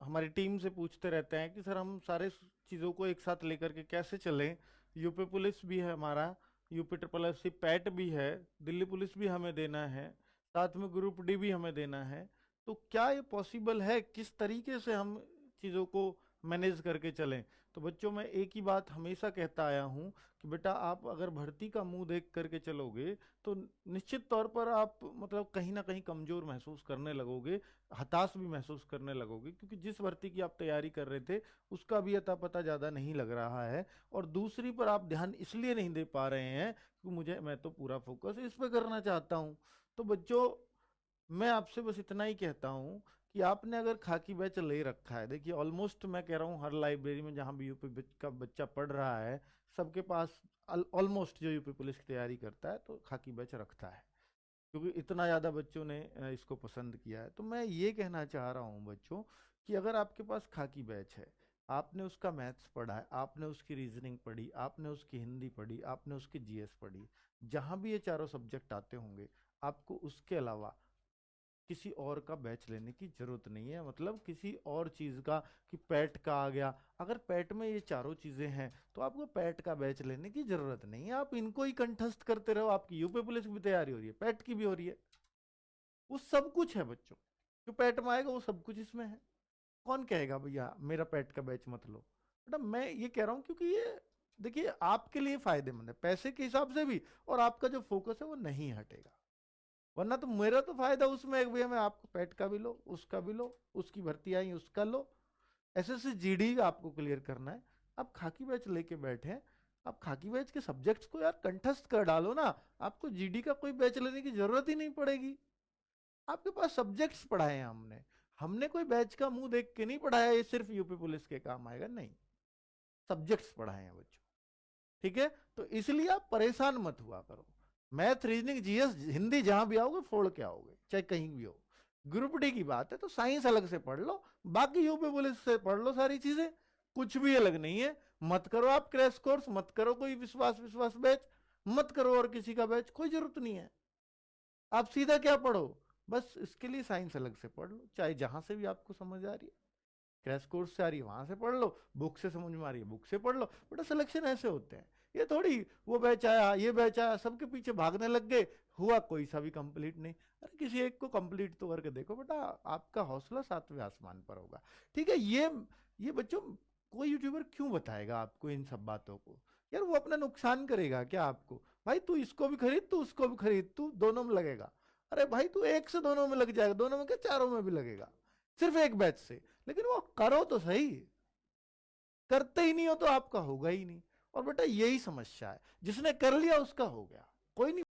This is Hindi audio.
हमारी टीम से पूछते रहते हैं कि सर हम सारे चीज़ों को एक साथ लेकर के कैसे चलें। यूपी पुलिस भी है हमारा, UP triple S C PET भी है, दिल्ली पुलिस भी हमें देना है, साथ में ग्रुप डी भी हमें देना है। तो क्या ये पॉसिबल है, किस तरीके से हम चीज़ों को मैनेज करके चलें। तो बच्चों मैं एक ही बात हमेशा कहता आया हूँ कि बेटा आप अगर भर्ती का मुंह देख करके चलोगे तो निश्चित तौर पर आप मतलब कहीं ना कहीं कमज़ोर महसूस करने लगोगे, हताश भी महसूस करने लगोगे, क्योंकि जिस भर्ती की आप तैयारी कर रहे थे उसका भी अता पता ज़्यादा नहीं लग रहा है, और दूसरी पर आप ध्यान इसलिए नहीं दे पा रहे हैं कि मैं तो पूरा फोकस इस पे करना चाहता हूँ। तो बच्चों मैं आपसे बस इतना ही कहता हूँ कि आपने अगर खाकी बैच ले रखा है, देखिए ऑलमोस्ट मैं कह रहा हूँ हर लाइब्रेरी में जहाँ भी यूपी का बच्चा पढ़ रहा है सबके पास ऑलमोस्ट जो यूपी पुलिस की तैयारी करता है तो खाकी बैच रखता है, क्योंकि इतना ज़्यादा बच्चों ने इसको पसंद किया है। तो मैं ये कहना चाह रहा हूँ बच्चों कि अगर आपके पास खाकी बैच है, आपने उसका मैथ्स पढ़ा है, आपने उसकी रीजनिंग पढ़ी, आपने उसकी हिंदी पढ़ी, आपने उसकी जीएस पढ़ी, जहाँ भी ये चारों सब्जेक्ट आते होंगे आपको उसके अलावा किसी और का बैच लेने की जरूरत नहीं है, मतलब किसी और चीज का कि पैट का आ गया, अगर पैट में ये चारों चीजें हैं तो आपको पैट का बैच लेने की जरूरत नहीं है, आप इनको ही कंठस्थ करते रहो। आपकी यूपी पुलिस की भी तैयारी हो रही है, पैट की भी हो रही है, वो सब कुछ है बच्चों। जो पैट में आएगा वो सब कुछ इसमें है। कौन कहेगा भैया मेरा पैट का बैच मत लो। बेटा मैं ये कह रहा हूँ क्योंकि ये देखिए आपके लिए फायदेमंद है पैसे के हिसाब से भी, और आपका जो फोकस है वो नहीं हटेगा। वरना तो मेरा तो फायदा उसमें है कि भैया मैं आपको पेट का भी लो, उसका भी लो, उसकी भर्ती आई उसका लो, एसएससी जीडी का आपको क्लियर करना है। आप खाकी बैच लेके बैठे हैं, आप खाकी बैच के सब्जेक्ट्स को यार कंठस्थ कर डालो ना, आपको जीडी का कोई बैच लेने की जरूरत ही नहीं पड़ेगी। आपके पास सब्जेक्ट्स पढ़ाए हैं हमने, हमने कोई बैच का मुंह देख के नहीं पढ़ाया ये सिर्फ यूपी पुलिस के काम आएगा, नहीं, सब्जेक्ट्स पढ़ाए हैं बच्चों। ठीक है, तो इसलिए आप परेशान मत हुआ करो। मैथ रीजनिंग जीएस हिंदी जहां भी आओगे फोड़ के आओगे, चाहे कहीं भी हो। ग्रुप डी की बात है तो साइंस अलग से पढ़ लो, बाकी यूपी पुलिस से पढ़ लो सारी चीजें, कुछ भी अलग नहीं है। मत करो आप क्रैश कोर्स, मत करो कोई विश्वास विश्वास बैच, मत करो और किसी का बैच, कोई जरूरत नहीं है। आप सीधा क्या पढ़ो, बस इसके लिए साइंस अलग से पढ़ लो, चाहे जहां से भी आपको समझ आ रही है, क्रैश कोर्स से आ रही है वहां से पढ़ लो, बुक से समझ में आ रही है बुक से पढ़ लो। बेटा सिलेक्शन ऐसे होते हैं, ये थोड़ी वो बैच आया ये बैच आया सबके पीछे भागने लग गए, हुआ कोई सा भी कंप्लीट नहीं। अरे किसी एक को कंप्लीट तो करके देखो बेटा, आपका हौसला सातवें आसमान पर होगा। ठीक है, ये बच्चों कोई यूट्यूबर क्यों बताएगा आपको इन सब बातों को, यार वो अपना नुकसान करेगा क्या आपको। भाई तू इसको भी खरीद, तू उसको भी खरीद, तू दोनों में लगेगा। अरे भाई तू एक से दोनों में लग जाएगा, दोनों में क्या चारों में भी लगेगा, सिर्फ एक बैच से। लेकिन वो करो तो सही, करते ही नहीं हो तो आपका होगा ही नहीं। और बेटा यही समस्या है, जिसने कर लिया उसका हो गया, कोई नहीं